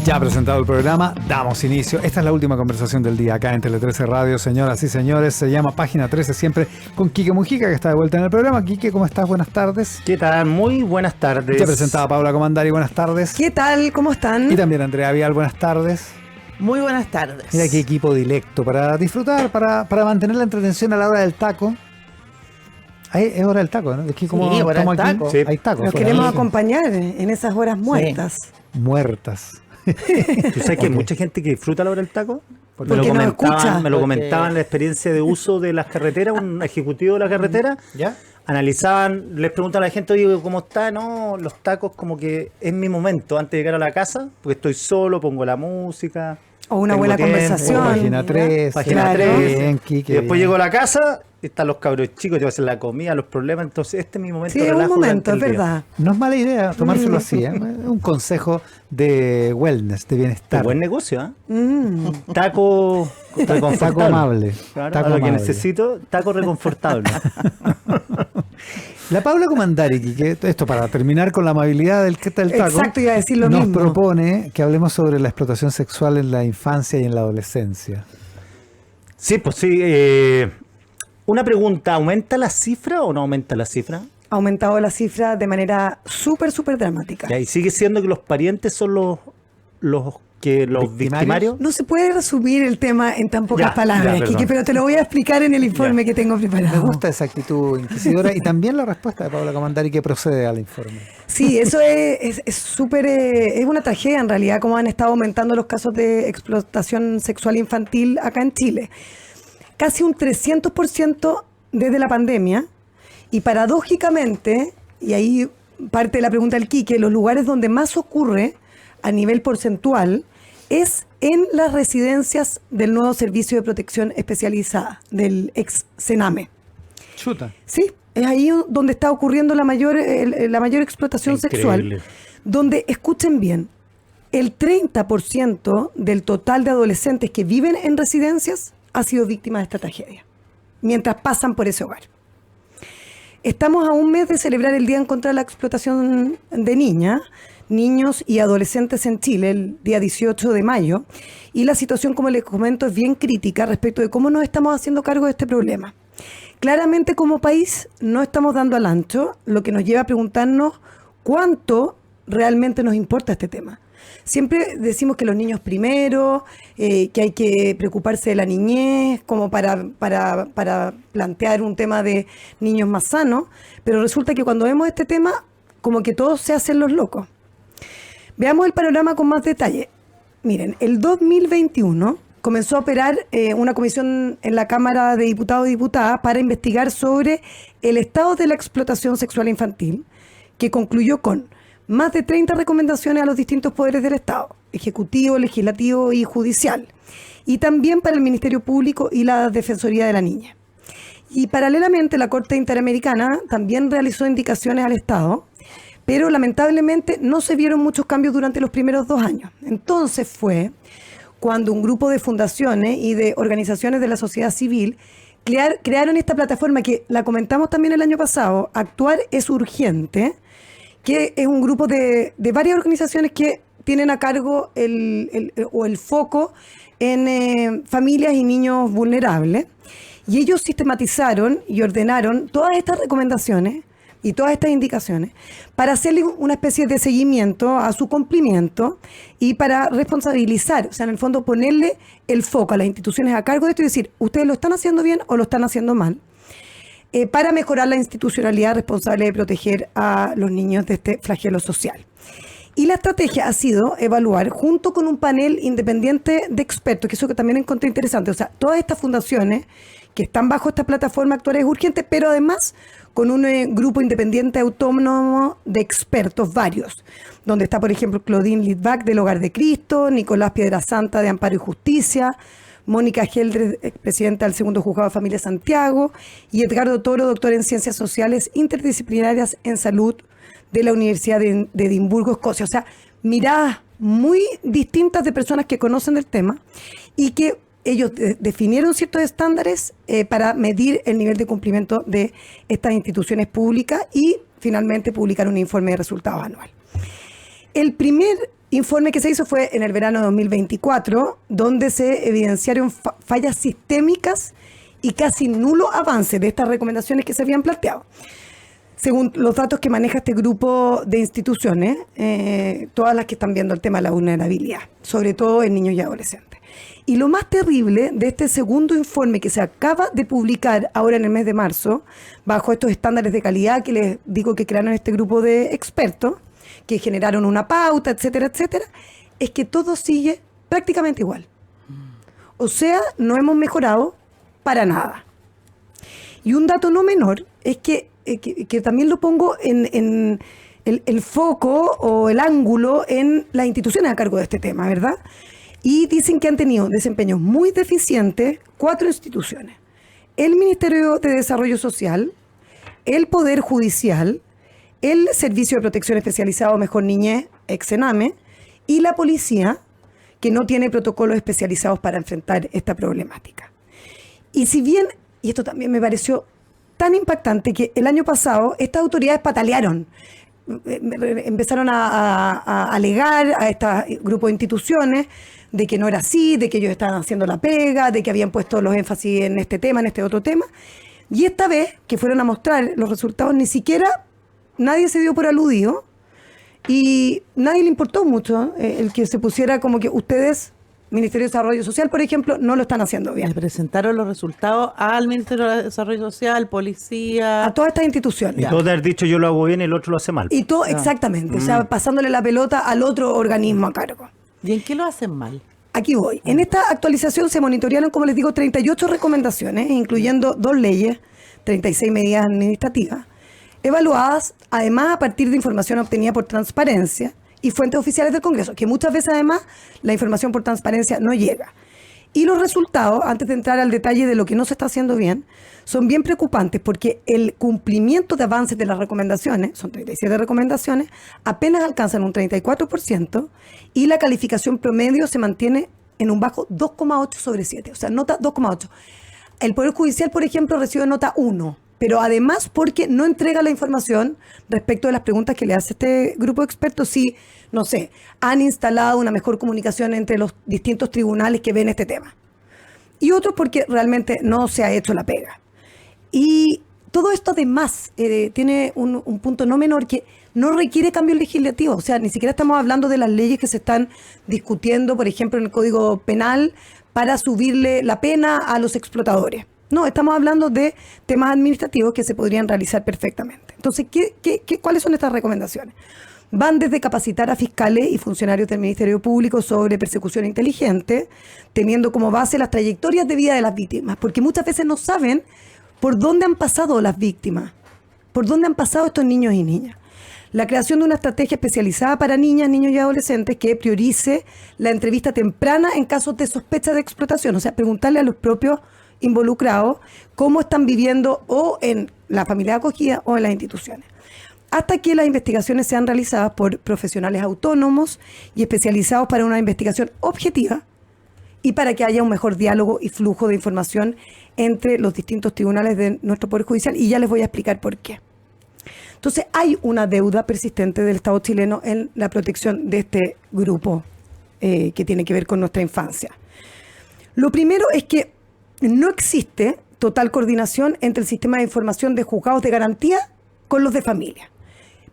Ya presentado el programa, damos inicio. Esta es la última conversación del día acá en Tele 13 Radio, señoras y señores. Se llama Página 13, siempre con Quique Mujica, que está de vuelta en el programa. Quique, ¿cómo estás? Buenas tardes. ¿Qué tal? Muy buenas tardes. Ya presentaba Paula Comandari, buenas tardes. ¿Qué tal? ¿Cómo están? Y también Andrea Vial, buenas tardes. Muy buenas tardes. Mira qué equipo directo para disfrutar, para mantener la entretención a la hora del taco. Es hora del taco, ¿no? Es que como Sí, hora estamos del aquí, taco. Sí. hay tacos. Nos queremos acompañar en esas horas muertas. Muertas. ¿Tú sabes que hay mucha gente que disfruta la hora del taco? Porque nos escucha. Me lo Porque- comentaban en la experiencia de uso de las carreteras, un ejecutivo de la carretera. ¿Ya? Analizaban, les preguntan a la gente, oye, ¿cómo está? No, los tacos como que es mi momento antes de llegar a la casa, porque estoy solo, pongo la música. O una tengo buena tiempo, conversación. Página 3. Página Claro. 3. Bien, Quique, Y después bien. llego a la casa, están los cabros chicos, te va a hacer la comida, los problemas. Entonces, este es mi momento Sí, de es un relajo momento, es durante el día. verdad. No es mala idea tomárselo así, ¿eh? Un consejo de wellness, de bienestar. Buen negocio, ¿eh? Mm. Taco reconfortable. Taco amable. Claro, Taco a lo que amable. necesito, taco reconfortable. La Paula Comandari, Quique, esto para terminar con la amabilidad del taco. Exacto, iba a decir lo nos mismo. propone que hablemos sobre la explotación sexual en la infancia y en la adolescencia. Sí, pues sí. Una pregunta, ¿aumenta la cifra o no aumenta la cifra? Ha aumentado la cifra de manera súper dramática. Ya, y sigue siendo que los parientes son los victimarios. No se puede resumir el tema en tan pocas Ya, palabras, ya, perdón. Quique, pero te lo voy a explicar en el informe que tengo Me preparado. gusta esa actitud inquisidora y también la respuesta de Paula Comandari que procede al informe. Sí, eso es súper, es una tragedia en realidad, cómo han estado aumentando los casos de explotación sexual infantil acá en Chile. Casi un 300% desde la pandemia, y paradójicamente, y ahí parte de la pregunta del Quique, los lugares donde más ocurre a nivel porcentual es en las residencias del nuevo Servicio de Protección Especializada, del ex Sename. Chuta. Sí, es ahí donde está ocurriendo la mayor explotación Increíble. sexual, donde, escuchen bien, el 30% del total de adolescentes que viven en residencias ha sido víctima de esta tragedia, mientras pasan por ese hogar. Estamos a un mes de celebrar el Día en contra de la explotación de niños y adolescentes en Chile, el día 18 de mayo, y la situación, como les comento, es bien crítica respecto de cómo nos estamos haciendo cargo de este problema. Claramente, como país, no estamos dando al ancho, lo que nos lleva a preguntarnos cuánto realmente nos importa este tema. Siempre decimos que los niños primero, que hay que preocuparse de la niñez, como para plantear un tema de niños más sanos, pero resulta que cuando vemos este tema, como que todos se hacen los locos. Veamos el panorama con más detalle. Miren, el 2021 comenzó a operar una comisión en la Cámara de Diputados y Diputadas para investigar sobre el estado de la explotación sexual infantil, que concluyó con más de 30 recomendaciones a los distintos poderes del Estado, ejecutivo, legislativo y judicial, y también para el Ministerio Público y la Defensoría de la Niña. Y paralelamente la Corte Interamericana también realizó indicaciones al Estado, pero lamentablemente no se vieron muchos cambios durante los primeros 2 años. Entonces fue cuando un grupo de fundaciones y de organizaciones de la sociedad civil crearon esta plataforma que la comentamos también el año pasado, Actuar es Urgente, que es un grupo de varias organizaciones que tienen a cargo el foco en familias y niños vulnerables. Y ellos sistematizaron y ordenaron todas estas recomendaciones y todas estas indicaciones para hacerle una especie de seguimiento a su cumplimiento y para responsabilizar, o sea, en el fondo ponerle el foco a las instituciones a cargo de esto y decir, ¿ustedes lo están haciendo bien o lo están haciendo mal? Para mejorar la institucionalidad responsable de proteger a los niños de este flagelo social. Y la estrategia ha sido evaluar, junto con un panel independiente de expertos, que eso que también encontré interesante, o sea, todas estas fundaciones que están bajo esta plataforma Actuar es Urgente, pero además con un grupo independiente autónomo de expertos varios, donde está, por ejemplo, Claudine Lidbach del Hogar de Cristo, Nicolás Piedrasanta de Amparo y Justicia, Mónica Geldres, presidenta del Segundo Juzgado de Familia Santiago, y Edgardo Toro, doctor en Ciencias Sociales Interdisciplinarias en Salud de la Universidad de Edimburgo, Escocia. O sea, miradas muy distintas de personas que conocen el tema y que ellos definieron ciertos estándares para medir el nivel de cumplimiento de estas instituciones públicas y finalmente publicar un informe de resultados anual. El primer informe que se hizo fue en el verano de 2024, donde se evidenciaron fallas sistémicas y casi nulo avance de estas recomendaciones que se habían planteado. Según los datos que maneja este grupo de instituciones, todas las que están viendo el tema de la vulnerabilidad, sobre todo en niños y adolescentes. Y lo más terrible de este segundo informe que se acaba de publicar ahora en el mes de marzo, bajo estos estándares de calidad que les digo que crearon este grupo de expertos, que generaron una pauta, etcétera, etcétera, es que todo sigue prácticamente igual. O sea, no hemos mejorado para nada. Y un dato no menor es que también lo pongo en el foco o el ángulo en las instituciones a cargo de este tema, ¿verdad? Y dicen que han tenido desempeños muy deficientes 4 instituciones. El Ministerio de Desarrollo Social, el Poder Judicial, el Servicio de Protección Especializado Mejor Niñez, ex-Sename, y la policía, que no tiene protocolos especializados para enfrentar esta problemática. Y si bien, y esto también me pareció tan impactante, que el año pasado estas autoridades patalearon, empezaron a alegar a este grupo de instituciones de que no era así, de que ellos estaban haciendo la pega, de que habían puesto los énfasis en este tema, en este otro tema, y esta vez que fueron a mostrar los resultados, ni siquiera nadie se dio por aludido y nadie le importó mucho el que se pusiera como que ustedes, Ministerio de Desarrollo Social, por ejemplo, no lo están haciendo bien. Le presentaron los resultados al Ministerio de Desarrollo Social, policía, a todas estas instituciones. Y todos haber dicho yo lo hago bien y el otro lo hace mal. Y todo, exactamente, o sea, pasándole la pelota al otro organismo a cargo. ¿Y en qué lo hacen mal? Aquí voy. En esta actualización se monitorearon, como les digo, 38 recomendaciones, incluyendo 2 leyes, 36 medidas administrativas, evaluadas además a partir de información obtenida por transparencia y fuentes oficiales del Congreso, que muchas veces además la información por transparencia no llega. Y los resultados, antes de entrar al detalle de lo que no se está haciendo bien, son bien preocupantes porque el cumplimiento de avances de las recomendaciones, son 37 recomendaciones, apenas alcanzan un 34% y la calificación promedio se mantiene en un bajo 2,8 sobre 7, o sea, nota 2,8. El Poder Judicial, por ejemplo, recibe nota 1, pero además porque no entrega la información respecto de las preguntas que le hace este grupo de expertos, si, no sé, han instalado una mejor comunicación entre los distintos tribunales que ven este tema. Y otros porque realmente no se ha hecho la pega. Y todo esto además tiene un punto no menor que no requiere cambio legislativo. O sea, ni siquiera estamos hablando de las leyes que se están discutiendo, por ejemplo, en el Código Penal para subirle la pena a los explotadores. No, estamos hablando de temas administrativos que se podrían realizar perfectamente. Entonces, ¿cuáles son estas recomendaciones? Van desde capacitar a fiscales y funcionarios del Ministerio Público sobre persecución inteligente, teniendo como base las trayectorias de vida de las víctimas, porque muchas veces no saben por dónde han pasado las víctimas, por dónde han pasado estos niños y niñas. La creación de una estrategia especializada para niñas, niños y adolescentes que priorice la entrevista temprana en casos de sospecha de explotación, o sea, preguntarle a los propios involucrados cómo están viviendo o en la familia de acogida o en las instituciones, hasta que las investigaciones sean realizadas por profesionales autónomos y especializados para una investigación objetiva y para que haya un mejor diálogo y flujo de información entre los distintos tribunales de nuestro Poder Judicial, y ya les voy a explicar por qué. Entonces, hay una deuda persistente del Estado chileno en la protección de este grupo que tiene que ver con nuestra infancia. Lo primero es que no existe total coordinación entre el sistema de información de juzgados de garantía con los de familia.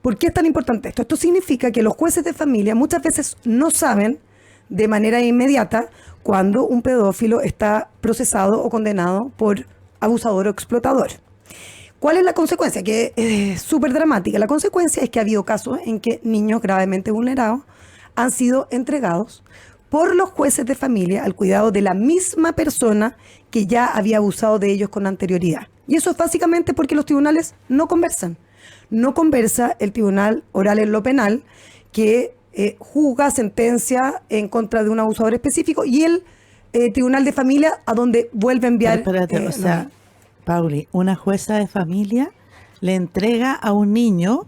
¿Por qué es tan importante esto? Esto significa que los jueces de familia muchas veces no saben de manera inmediata cuando un pedófilo está procesado o condenado por abusador o explotador. ¿Cuál es la consecuencia? Que es súper dramática. La consecuencia es que ha habido casos en que niños gravemente vulnerados han sido entregados por los jueces de familia al cuidado de la misma persona que ya había abusado de ellos con anterioridad. Y eso es básicamente porque los tribunales no conversan. No conversa el tribunal oral en lo penal que juzga, sentencia en contra de un abusador específico, y el tribunal de familia a donde vuelve a enviar... Espérate, o sea, Pauli, una jueza de familia le entrega a un niño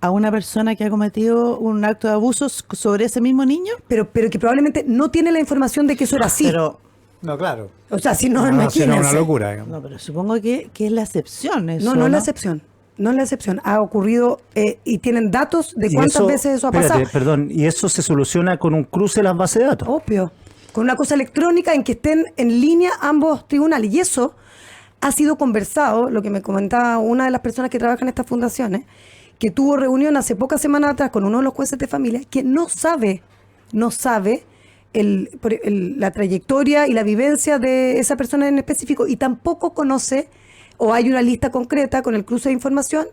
a una persona que ha cometido un acto de abuso sobre ese mismo niño. Pero que probablemente no tiene la información de que eso era así. Pero, No, claro. o sea, si no, Será imagínense. una locura, digamos. no, pero supongo que es la excepción. Eso, No es la excepción. No es la excepción, ha ocurrido y tienen datos de Y cuántas eso- veces eso ha espérate, pasado. Perdón, y eso se soluciona con un cruce de las bases de datos. Obvio, con una cosa electrónica en que estén en línea ambos tribunales. Y eso ha sido conversado, lo que me comentaba una de las personas que trabajan en estas fundaciones, que tuvo reunión hace pocas semanas atrás con uno de los jueces de familia, que no sabe la trayectoria y la vivencia de esa persona en específico, y tampoco conoce o hay una lista concreta con el cruce de información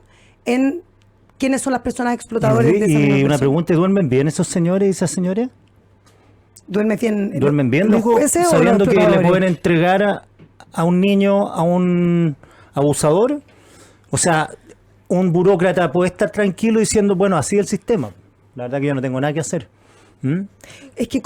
en quiénes son las personas explotadoras de esa misma Y una persona. pregunta, ¿duermen bien esos señores y esas señores? ¿Duermen bien los jueces o sabiendo los que le exploradores? pueden entregar a un niño, a un abusador? O sea, un burócrata puede estar tranquilo diciendo, bueno, así es el sistema. La verdad que yo no tengo nada que hacer. ¿Mm? Es que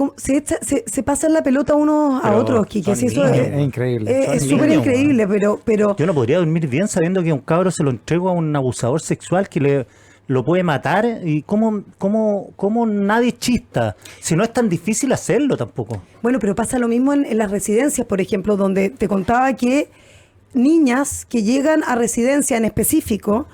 se pasan la pelota unos a Pero otros, Kike. son Si eso niños. Es increíble. Son es súper niños, increíble, pero Yo no podría dormir bien sabiendo que un cabro se lo entrego a un abusador sexual que lo puede matar. ¿Y cómo nadie chista? Si no es tan difícil hacerlo tampoco. bueno, pero pasa lo mismo en las residencias, por ejemplo, donde te contaba que niñas que llegan a residencia en específico,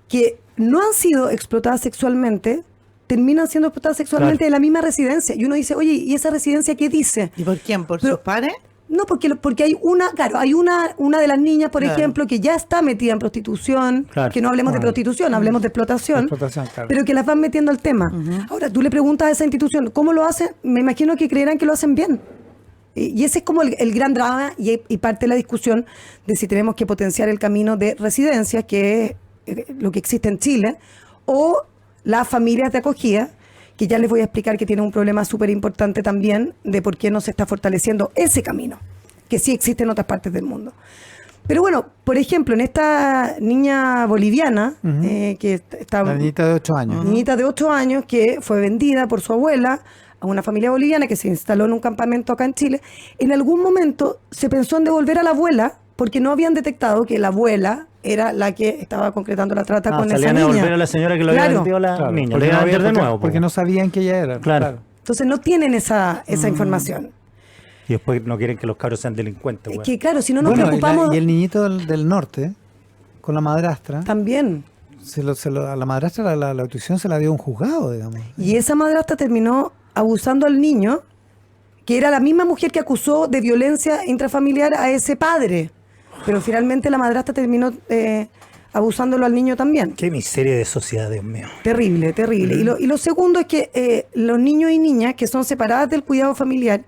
que no han sido explotadas sexualmente, terminan siendo explotadas sexualmente Claro. en la misma residencia. Y uno dice, oye, ¿y esa residencia qué dice? ¿Y por quién? ¿Por Pero- sus pares? No, porque hay una de las niñas, por Claro. ejemplo, que ya está metida en prostitución, Claro. que no hablemos de Bueno. prostitución, hablemos de explotación, Explotación, claro. pero que las van metiendo al tema. Ahora, tú le preguntas a esa institución, ¿cómo lo hacen? Me imagino que creerán que lo hacen bien. Y ese es como el gran drama y parte de la discusión de si tenemos que potenciar el camino de residencias, que es lo que existe en Chile, o las familias de acogida, que ya les voy a explicar que tiene un problema súper importante también de por qué no se está fortaleciendo ese camino, que sí existe en otras partes del mundo. Pero bueno, por ejemplo, en esta niña boliviana, que está... La niñita de 8 años. Niñita de 8 años que fue vendida por su abuela a una familia boliviana que se instaló en un campamento acá en Chile. En algún momento se pensó en devolver a la abuela porque no habían detectado que la abuela era la que estaba concretando la trata con esa salían niña. a devolver a la señora que lo había Claro. vendido a la Claro, niña. porque Le iba a no había- vender de porque- nuevo. porque po. no sabían que ella era. Claro. Entonces no tienen esa información. Y después no quieren que los cabros sean delincuentes. Es weón. que claro, si no nos Bueno, preocupamos y el niñito del norte, con la madrastra, también. a la madrastra la tuición se la dio un juzgado, digamos. Y esa madrastra terminó abusando al niño, que era la misma mujer que acusó de violencia intrafamiliar a ese padre. Pero finalmente la madrastra terminó abusándolo al niño también. Qué miseria de sociedad, Dios mío. Terrible, terrible. Y lo segundo es que los niños y niñas que son separadas del cuidado familiar,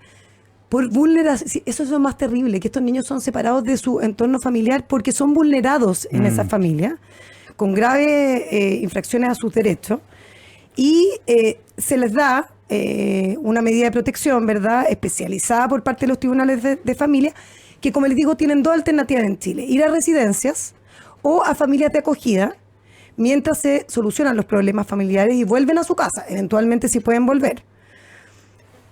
por vulneración, eso es lo más terrible, que estos niños son separados de su entorno familiar porque son vulnerados en esa familia, con graves infracciones a sus derechos, y se les da una medida de protección, ¿verdad?, especializada por parte de los tribunales de familia, que como les digo, tienen dos alternativas en Chile: ir a residencias o a familias de acogida, mientras se solucionan los problemas familiares y vuelven a su casa, eventualmente si pueden volver.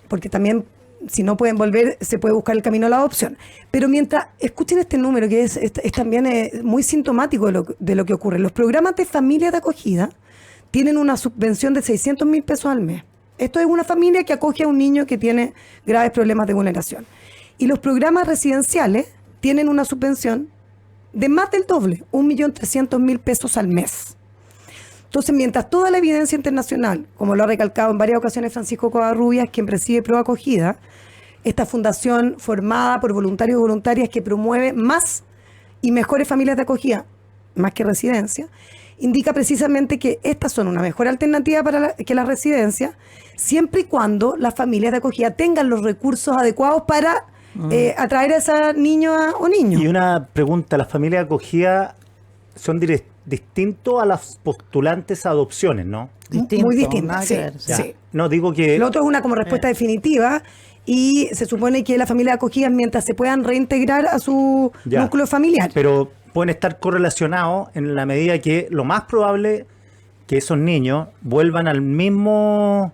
Porque también, si no pueden volver, se puede buscar el camino a la adopción. Pero mientras, escuchen este número que es también muy sintomático de lo que ocurre. Los programas de familias de acogida tienen una subvención de 600.000 pesos al mes. Esto es una familia que acoge a un niño que tiene graves problemas de vulneración. Y los programas residenciales tienen una subvención de más del doble, 1.300.000 pesos al mes. Entonces, mientras toda la evidencia internacional, como lo ha recalcado en varias ocasiones Francisco Covarrubias, quien preside Pro Acogida, esta fundación formada por voluntarios y voluntarias que promueve más y mejores familias de acogida, más que residencia, indica precisamente que estas son una mejor alternativa que la residencia, siempre y cuando las familias de acogida tengan los recursos adecuados para atraer a esa niña o niño. Y una pregunta, ¿las familias de acogida son distintos a las postulantes a adopciones, no? Distinto, Muy distinto, nada sí, que ver, Ya. sí. No, digo que... Lo otro es una como respuesta definitiva, y se supone que las familias acogidas, mientras se puedan reintegrar a su Ya. núcleo familiar. Pero pueden estar correlacionados en la medida que lo más probable que esos niños vuelvan al mismo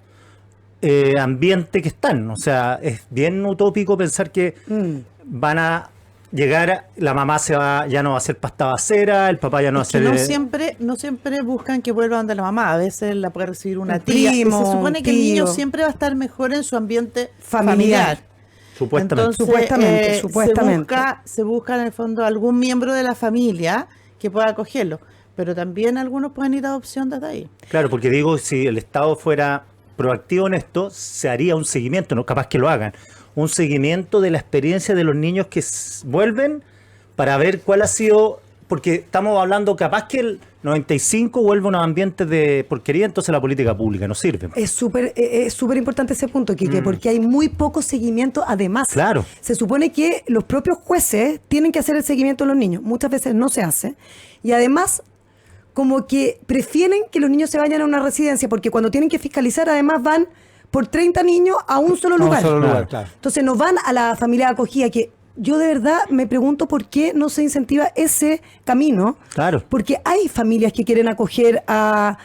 ambiente que están. O sea, es bien utópico pensar que van a llegar, la mamá ya no va a hacer pasta basera, el papá ya no va a Es que hacer... no siempre buscan que vuelvan de la mamá. A veces la puede recibir una Un tía. primo, Se supone un que el niño tío. siempre va a estar mejor en su ambiente Familiar. familiar. Supuestamente. Supuestamente. Se busca en el fondo algún miembro de la familia que pueda acogerlo. pero también algunos pueden ir a adopción desde ahí. Claro, porque digo, si el Estado fuera proactivo en esto, se haría un seguimiento, no capaz que lo hagan, un seguimiento de la experiencia de los niños que vuelven para ver cuál ha sido, porque estamos hablando capaz que el 95 vuelve a unos ambientes de porquería, entonces la política pública no sirve. Es súper importante ese punto, Quique, porque hay muy poco seguimiento. Además, Claro. se supone que los propios jueces tienen que hacer el seguimiento de los niños. Muchas veces no se hace. Y además, como que prefieren que los niños se vayan a una residencia, porque cuando tienen que fiscalizar, además van por 30 niños a un solo lugar. Claro. Entonces no van a la familia de acogida, que yo de verdad me pregunto por qué no se incentiva ese camino. Claro. Porque hay familias que quieren acoger a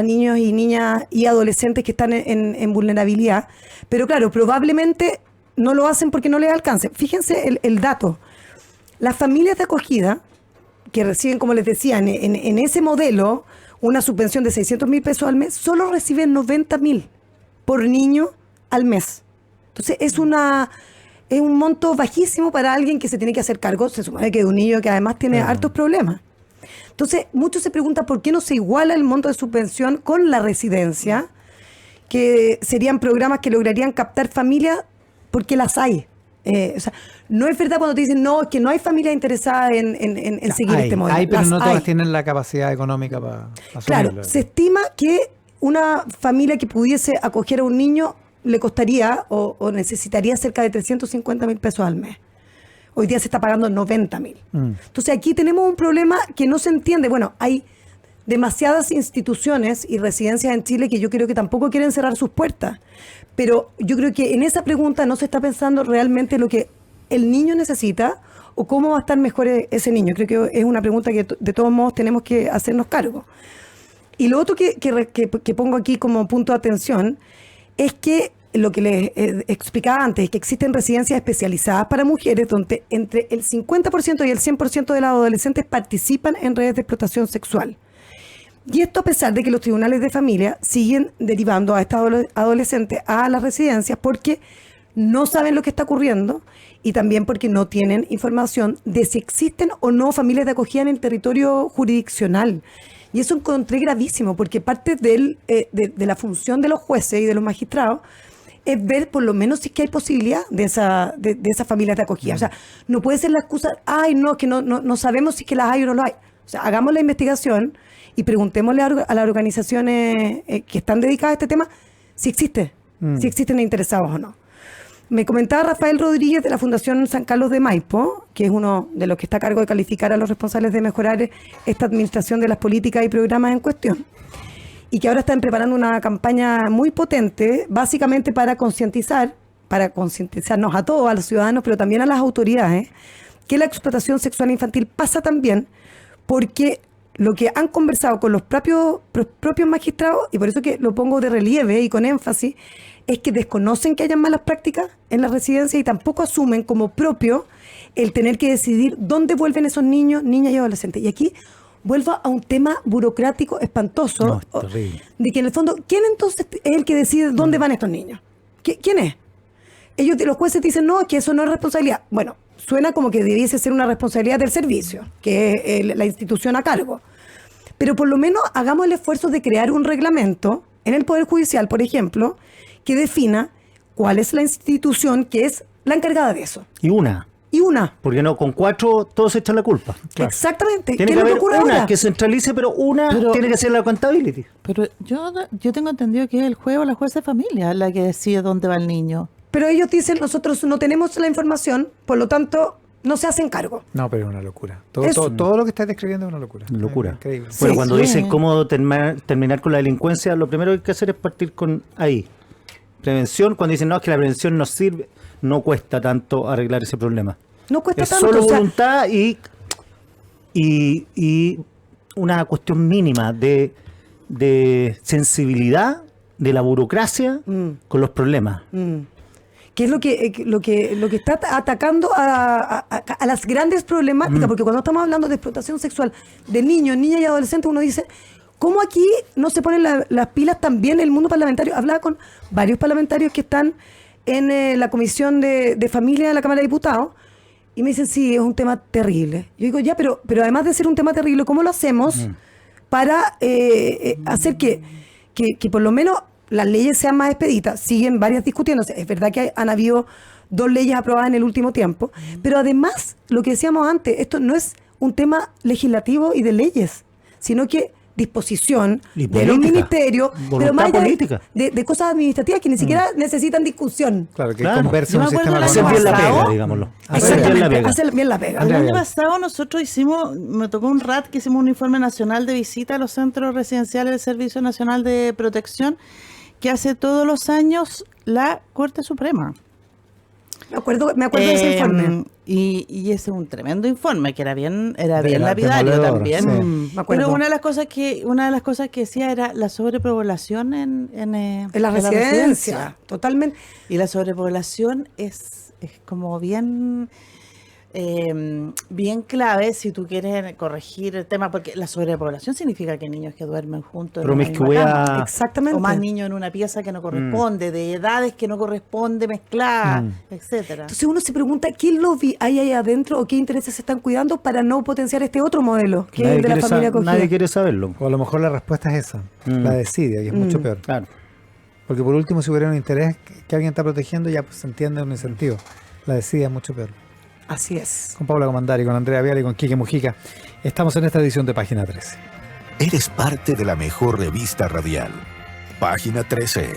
niños y niñas y adolescentes que están en vulnerabilidad. Pero claro, probablemente no lo hacen porque no les alcance. Fíjense el dato. Las familias de acogida que reciben, como les decía, en ese modelo, una subvención de 600.000 pesos al mes, solo reciben 90.000 por niño al mes. Entonces es un monto bajísimo para alguien que se tiene que hacer cargo, se supone que de un niño que además tiene hartos problemas. Entonces, muchos se preguntan por qué no se iguala el monto de subvención con la residencia, que serían programas que lograrían captar familias, porque las hay. O sea, no es verdad cuando te dicen, no, es que no hay familias interesadas en seguir este modelo. Hay, pero Las no todas hay. tienen la capacidad económica para Claro, asumirlo. se estima que una familia que pudiese acoger a un niño le costaría o necesitaría cerca de 350.000 pesos al mes. Hoy día se está pagando 90.000. Entonces aquí tenemos un problema que no se entiende. Bueno, hay demasiadas instituciones y residencias en Chile que yo creo que tampoco quieren cerrar sus puertas. Pero yo creo que en esa pregunta no se está pensando realmente lo que el niño necesita o cómo va a estar mejor ese niño. Creo que es una pregunta que de todos modos tenemos que hacernos cargo. Y lo otro que pongo aquí como punto de atención es que lo que les explicaba antes, es que existen residencias especializadas para mujeres donde entre el 50% y el 100% de las adolescentes participan en redes de explotación sexual. Y esto a pesar de que los tribunales de familia siguen derivando a estas adolescentes a las residencias porque no saben lo que está ocurriendo y también porque no tienen información de si existen o no familias de acogida en el territorio jurisdiccional. Y eso encontré gravísimo, porque parte de la función de los jueces y de los magistrados es ver por lo menos si es que hay posibilidad de esas familias de acogida. O sea, no puede ser la excusa, ay, no, que no sabemos si es que las hay o no las hay. O sea, hagamos la investigación y preguntémosle a las organizaciones que están dedicadas a este tema si existe, si existen interesados o no. Me comentaba Rafael Rodríguez de la Fundación San Carlos de Maipo, que es uno de los que está a cargo de calificar a los responsables de mejorar esta administración de las políticas y programas en cuestión, y que ahora están preparando una campaña muy potente, básicamente para concientizarnos a todos, a los ciudadanos, pero también a las autoridades, que la explotación sexual infantil pasa también porque lo que han conversado con los propios magistrados, y por eso que lo pongo de relieve y con énfasis, es que desconocen que hayan malas prácticas en la residencia y tampoco asumen como propio el tener que decidir dónde vuelven esos niños, niñas y adolescentes. Y aquí vuelvo a un tema burocrático espantoso, No, es terrible. de que en el fondo, ¿quién entonces es el que decide dónde van estos niños? ¿Quién es? Los jueces dicen, no, que eso no es responsabilidad. Bueno, suena como que debiese ser una responsabilidad del servicio, que es la institución a cargo. Pero por lo menos hagamos el esfuerzo de crear un reglamento en el Poder Judicial, por ejemplo, que defina cuál es la institución que es la encargada de eso. Y una. Porque no, con 4 todos se echan la culpa. Claro. Exactamente. Tiene ¿Qué que es lo que haber ocurre una ahora? que centralice, pero tiene que ser la accountability. Pero yo tengo entendido que es el juez o la jueza de familia la que decide dónde va el niño. Pero ellos dicen, nosotros no tenemos la información, por lo tanto, no se hacen cargo. No, pero es una locura. Es- Todo lo que estás describiendo es una locura. Locura. Increíble. Bueno, Sí, cuando sí. dicen cómo terminar con la delincuencia, lo primero que hay que hacer es partir con ahí. Prevención, cuando dicen, no, es que la prevención no sirve, no cuesta tanto arreglar ese problema. No cuesta Es tanto. solo o sea, voluntad y una cuestión mínima de sensibilidad de la burocracia con los problemas. que es lo que está atacando a las grandes problemáticas, porque cuando estamos hablando de explotación sexual de niños, niñas y adolescentes, uno dice, ¿cómo aquí no se ponen las pilas también el mundo parlamentario? Hablaba con varios parlamentarios que están en la Comisión de Familia de la Cámara de Diputados, Y me dicen, sí, es un tema terrible. Yo digo, ya, pero además de ser un tema terrible, ¿cómo lo hacemos para hacer que por lo menos las leyes sean más expeditas? Siguen varias discutiéndose. Es verdad que han habido 2 leyes aprobadas en el último tiempo, pero además, lo que decíamos antes, esto no es un tema legislativo y de leyes, sino que disposición Y de los política. ministerios, Voluntad pero más allá política. de cosas administrativas que ni siquiera necesitan discusión. Claro, que Claro. converse Yo un me acuerdo sistema el Hacer año bien la pasado. pega, digámoslo. Hacer bien la Exactamente, pega. hacer bien la pega. El Andrea año Vial. pasado nosotros me tocó un RAT que hicimos un informe nacional de visita a los centros residenciales del Servicio Nacional de Protección que hace todos los años la Corte Suprema. Me acuerdo de ese informe. Y ese es un tremendo informe que era bien De lapidario demoledor, también. sí. Me acuerdo. Pero una de las cosas que decía era la sobrepoblación en En la residencia, totalmente. Y la sobrepoblación es como bien bien clave si tú quieres corregir el tema, porque la sobrepoblación significa que hay niños que duermen juntos en una misma Promiscuidad. cama, Exactamente. o más niños en una pieza que no corresponde, de edades que no corresponde mezcladas, etcétera. Entonces uno se pregunta qué lobby hay ahí adentro o qué intereses se están cuidando para no potenciar este otro modelo, que es el de la familia acogida. Nadie quiere saberlo. O a lo mejor la respuesta es esa, la desidia, que es mucho peor. Claro. Porque por último, si hubiera un interés que alguien está protegiendo, ya pues se entiende un incentivo. La desidia es mucho peor. Así es. Con Paula Comandari, con Andrea Vial y con Quique Mujica. Estamos en esta edición de Página 13. Eres parte de la mejor revista radial. Página 13.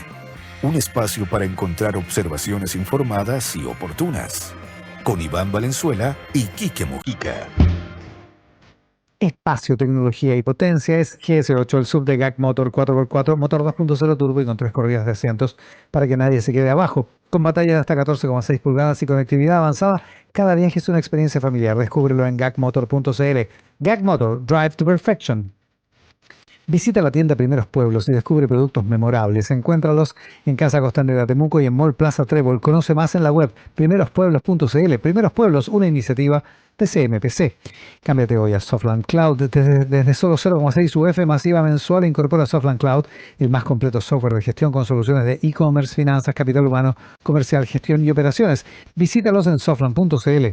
Un espacio para encontrar observaciones informadas y oportunas. Con Iván Valenzuela y Quique Mujica. Espacio, tecnología y potencia es GS8, el sub de GAC Motor 4x4, motor 2.0 turbo y con 3 corridas de asientos para que nadie se quede abajo. Con batalla de hasta 14,6 pulgadas y conectividad avanzada, cada viaje es una experiencia familiar. Descúbrelo en gacmotor.cl. GAC Motor, Drive to Perfection. Visita la tienda Primeros Pueblos y descubre productos memorables. Encuéntralos en Casa Costanera Temuco y en Mall Plaza Trébol. Conoce más en la web primerospueblos.cl. Primeros Pueblos, una iniciativa de CMPC. Cámbiate hoy a Softland Cloud. Desde solo 0,6 UF masiva mensual incorpora Softland Cloud, el más completo software de gestión con soluciones de e-commerce, finanzas, capital humano, comercial, gestión y operaciones. Visítalos en softland.cl.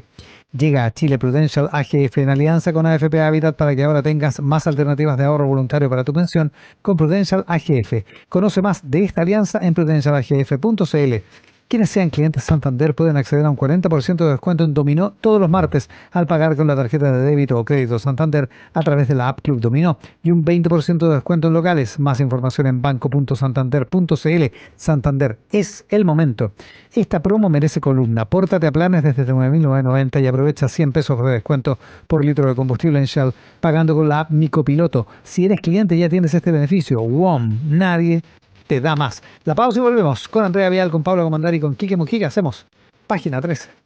Llega a Chile Prudential AGF en alianza con AFP Habitat para que ahora tengas más alternativas de ahorro voluntario para tu pensión con Prudential AGF. Conoce más de esta alianza en prudentialagf.cl. Quienes sean clientes Santander pueden acceder a un 40% de descuento en Dominó todos los martes al pagar con la tarjeta de débito o crédito Santander a través de la app Club Dominó y un 20% de descuento en locales. Más información en banco.santander.cl. Santander, es el momento. Esta promo merece columna. Pórtate a planes desde 9.990 y aprovecha 100 pesos de descuento por litro de combustible en Shell pagando con la app Mi Copiloto. Si eres cliente ya tienes este beneficio. WOM, nadie te da más. La pausa y volvemos con Andrea Vial, con Paula Comandari y con Quique Mujica. Hacemos Página 13.